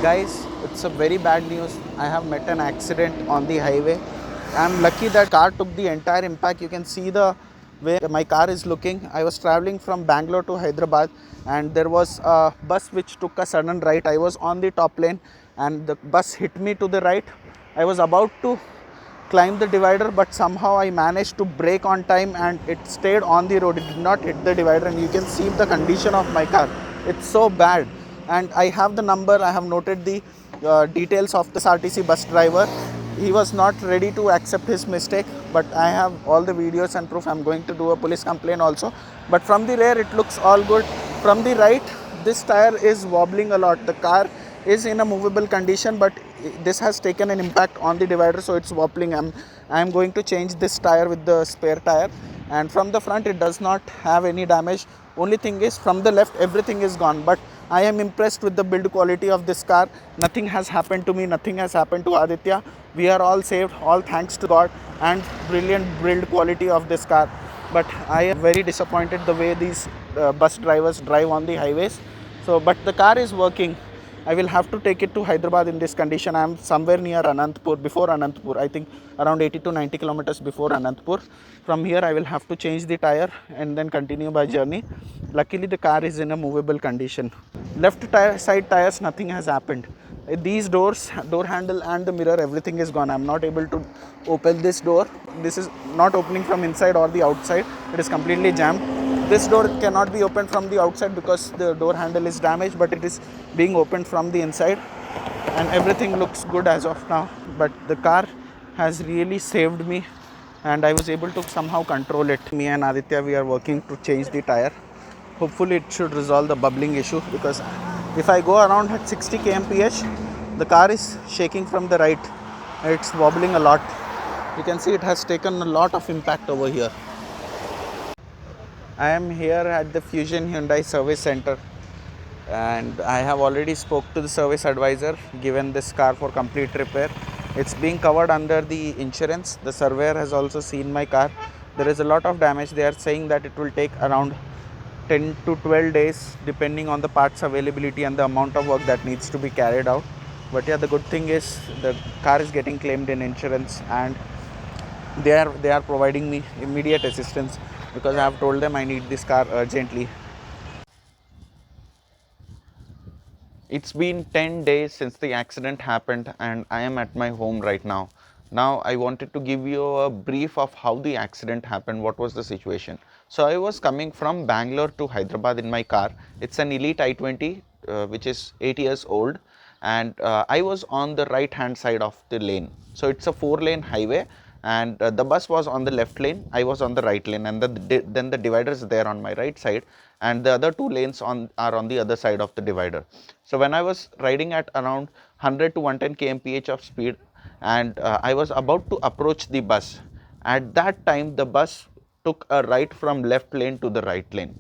Guys, it's a very bad news. I have met an accident on the highway. I'm lucky that car took the entire impact. You can see the way my car is looking. I was traveling from Bangalore to Hyderabad and there was a bus which took a sudden right. I was on the top lane and the bus hit me to the right. I was about to climb the divider, but somehow I managed to brake on time and it stayed on the road. It did not hit the divider, and you can see the condition of my car. It's so bad. And I have the number, I have noted the details of this RTC bus driver. He was not ready to accept his mistake, but I have all the videos and proof. I'm going to do a police complaint also. But from the rear, it looks all good. From the right, this tire is wobbling a lot. The car is in a movable condition, but this has taken an impact on the divider, so it's wobbling. I'm going to change this tire with the spare tire. And from the front, it does not have any damage. Only thing is, from the left, everything is gone. But I am impressed with the build quality of this car. Nothing has happened to me, nothing has happened to Aditya. We are all saved, all thanks to God and brilliant build quality of this car. But I am very disappointed the way these bus drivers drive on the highways. So, but the car is working. I will have to take it to Hyderabad in this condition. I am somewhere near Anantapur, before Anantapur, I think around 80 to 90 kilometers before Anantapur. From here, I will have to change the tire and then continue my journey. Luckily, the car is in a movable condition. Left tire, side tires, nothing has happened. These doors, door handle and the mirror, everything is gone. I am not able to open this door. This is not opening from inside or the outside. It is completely jammed. This door cannot be opened from the outside because the door handle is damaged, but it is being opened from the inside, and everything looks good as of now. But the car has really saved me and I was able to somehow control it. Me and Aditya, we are working to change the tire. Hopefully it should resolve the bubbling issue, because if I go around at 60 kmph, the car is shaking from the right. It's wobbling a lot. You can see it has taken a lot of impact over here. I am here at the Fusion Hyundai Service Center, and I have already spoke to the service advisor, given this car for complete repair. It's being covered under the insurance. The surveyor has also seen my car. There is a lot of damage. They are saying that it will take around 10 to 12 days depending on the parts availability and the amount of work that needs to be carried out. But yeah, the good thing is the car is getting claimed in insurance, and they are providing me immediate assistance because I have told them I need this car urgently. It's been 10 days since the accident happened and I am at my home right now. Now I wanted to give you a brief of how the accident happened, what was the situation. So I was coming from Bangalore to Hyderabad in my car. It's an Elite i20 which is 8 years old, and I was on the right hand side of the lane. So it's a 4-lane highway, and the bus was on the left lane, I was on the right lane, and then the divider is there on my right side, and the other 2 lanes are on the other side of the divider. So when I was riding at around 100 to 110 kmph of speed, and I was about to approach the bus, at that time the bus took a right from left lane to the right lane.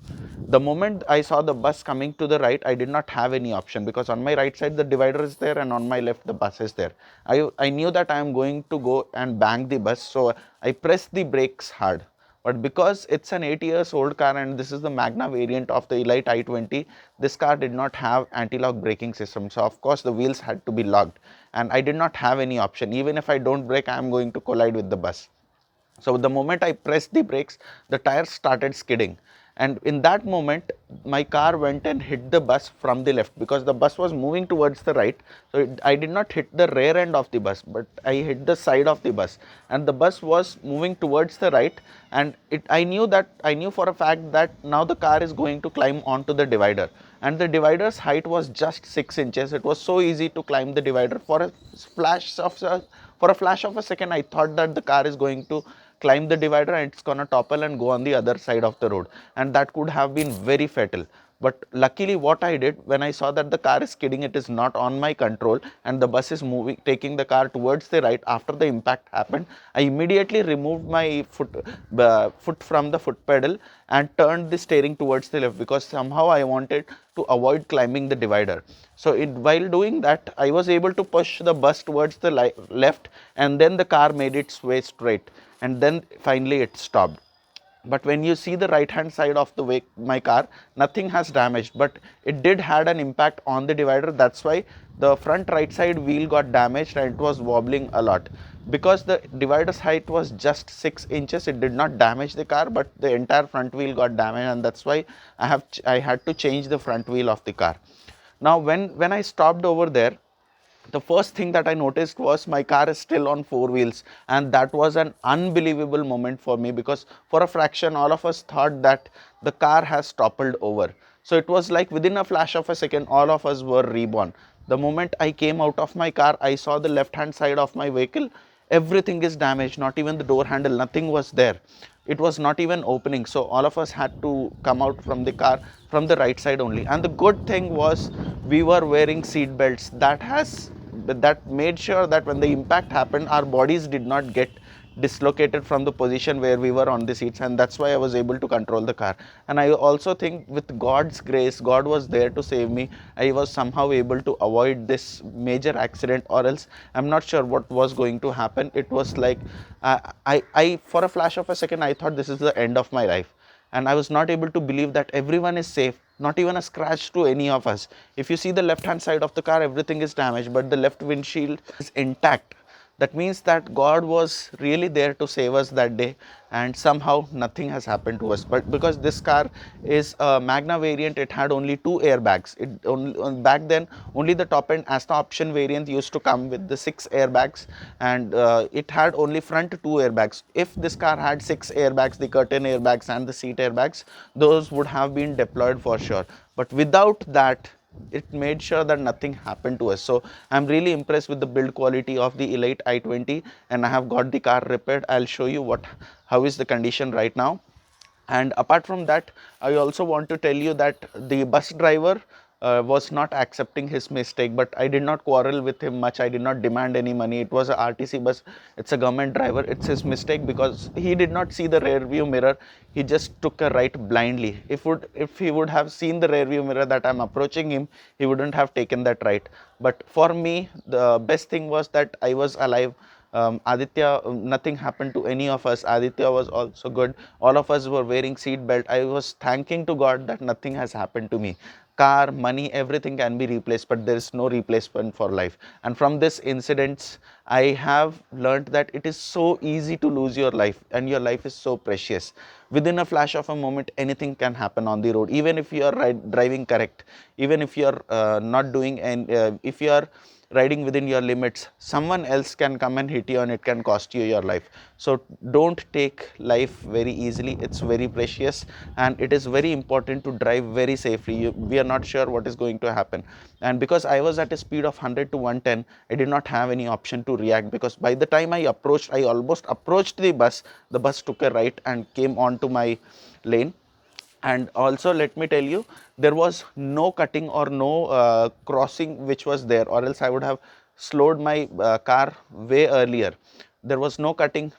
The moment I saw the bus coming to the right, I did not have any option, because on my right side the divider is there and on my left the bus is there. I knew that I am going to go and bang the bus, so I pressed the brakes hard. But because it's an 8 years old car and this is the Magna variant of the Elite i20, this car did not have anti-lock braking system. So of course the wheels had to be locked, and I did not have any option. Even if I don't brake, I am going to collide with the bus. So the moment I pressed the brakes, the tires started skidding. And in that moment, my car went and hit the bus from the left, because the bus was moving towards the right. So I did not hit the rear end of the bus, but I hit the side of the bus. And the bus was moving towards the right. And I knew for a fact that now the car is going to climb onto the divider. And the divider's height was just 6 inches. It was so easy to climb the divider. For a flash of a second, I thought that the car is going to climb the divider and it's gonna topple and go on the other side of the road, and that could have been very fatal. But luckily what I did, when I saw that the car is skidding, it is not on my control and the bus is moving, taking the car towards the right after the impact happened, I immediately removed my foot from the foot pedal and turned the steering towards the left, because somehow I wanted to avoid climbing the divider. So while doing that, I was able to push the bus towards the left, and then the car made its way straight, and then finally it stopped. But when you see the right hand side of the my car, nothing has damaged, but it did had an impact on the divider. That's why the front right side wheel got damaged and it was wobbling a lot. Because the divider's height was just 6 inches, it did not damage the car, but the entire front wheel got damaged, and that's why I had to change the front wheel of the car. Now when I stopped over there, the first thing that I noticed was my car is still on four wheels, and that was an unbelievable moment for me, because for a fraction all of us thought that the car has toppled over. So it was like within a flash of a second all of us were reborn. The moment I came out of my car, I saw the left hand side of my vehicle, everything is damaged, not even the door handle, nothing was there. It was not even opening, so all of us had to come out from the car from the right side only. And the good thing was we were wearing seat belts, that made sure that when the impact happened, our bodies did not get dislocated from the position where we were on the seats, and that's why I was able to control the car. And I also think with God's grace, God was there to save me. I was somehow able to avoid this major accident, or else I'm not sure what was going to happen. It was like I for a flash of a second I thought this is the end of my life, and I was not able to believe that everyone is safe, not even a scratch to any of us. If you see the left hand side of the car, everything is damaged, but the left windshield is intact. That means that God was really there to save us that day, and somehow nothing has happened to us. But because this car is a Magna variant, it had only 2 airbags. It only, back then only the top end Asta option variant used to come with the 6 airbags, and it had only front 2 airbags. If this car had 6 airbags, the curtain airbags and the seat airbags, those would have been deployed for sure. But without that, it made sure that nothing happened to us. So I'm really impressed with the build quality of the Elite i20, and I have got the car repaired. I'll show you how is the condition right now. And apart from that, I also want to tell you that the bus driver was not accepting his mistake, but I did not quarrel with him much. I did not demand any money. It was a RTC bus, it's a government driver, it's his mistake, because he did not see the rear view mirror. He just took a right blindly. If he would have seen the rear view mirror that I'm approaching him, he wouldn't have taken that right. But for me, the best thing was that I was alive. Aditya, nothing happened to any of us. Aditya was also good. All of us were wearing seat belt. I was thanking to God that nothing has happened to me. Car, money, everything can be replaced, but there is no replacement for life. And from this incidents, I have learned that it is so easy to lose your life, and your life is so precious. Within a flash of a moment, anything can happen on the road. Even if you are driving correct, even if you are not doing, and if you are riding within your limits, someone else can come and hit you, and it can cost you your life. So don't take life very easily. It's very precious, and it is very important to drive very safely. We are not sure what is going to happen. And because I was at a speed of 100 to 110, I did not have any option to react, because by the time I almost approached the bus took a right and came onto my lane. And also let me tell you, there was no cutting or no crossing which was there, or else I would have slowed my car way earlier. There was no cutting.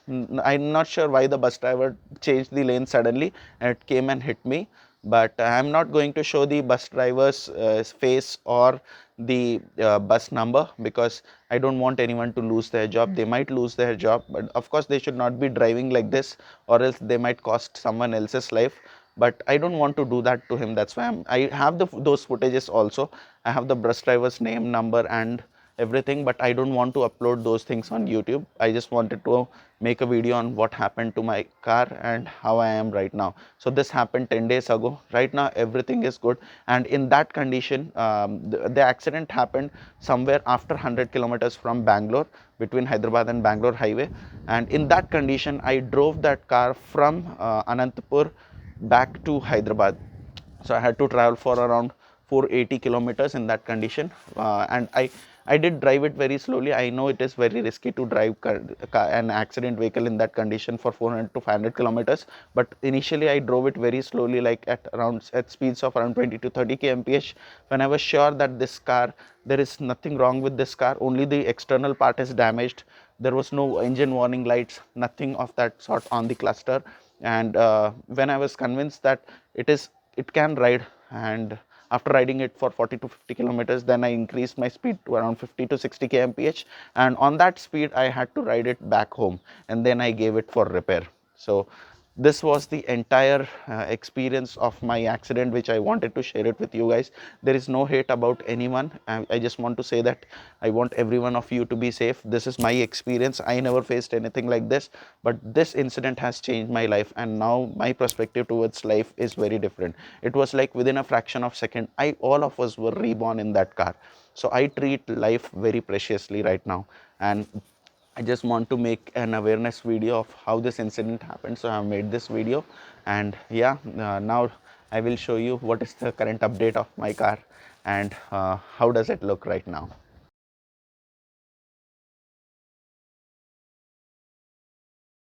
I'm not sure why the bus driver changed the lane suddenly and it came and hit me. But I'm not going to show the bus driver's face or the bus number, because I don't want anyone to lose their job. They might lose their job, but of course they should not be driving like this, or else they might cost someone else's life. But I don't want to do that to him. That's why I have those footages also. I have the bus driver's name, number, and everything, but I don't want to upload those things on YouTube. I just wanted to make a video on what happened to my car and how I am right now. So this happened 10 days ago. Right now everything is good, and in that condition, the accident happened somewhere after 100 kilometers from Bangalore, between Hyderabad and Bangalore highway. And in that condition I drove that car from Anantapur back to Hyderabad. So I had to travel for around 480 kilometers in that condition, and I did drive it very slowly. I know it is very risky to drive an accident vehicle in that condition for 400 to 500 kilometers, but initially I drove it very slowly, like at speeds of around 20 to 30 kmph, when I was sure that this car, there is nothing wrong with this car, only the external part is damaged. There was no engine warning lights, nothing of that sort on the cluster. And when I was convinced that it can ride, and after riding it for 40 to 50 kilometers, then I increased my speed to around 50 to 60 kmph, and on that speed I had to ride it back home, and then I gave it for repair. So this was the entire experience of my accident, which I wanted to share it with you guys. There is no hate about anyone. I just want to say that I want every one of you to be safe. This is my experience. I never faced anything like this, but this incident has changed my life, and now my perspective towards life is very different. It was like within a fraction of second, all of us were reborn in that car. So I treat life very preciously right now, and I just want to make an awareness video of how this incident happened. So I have made this video, and yeah, now I will show you what is the current update of my car and how does it look right now.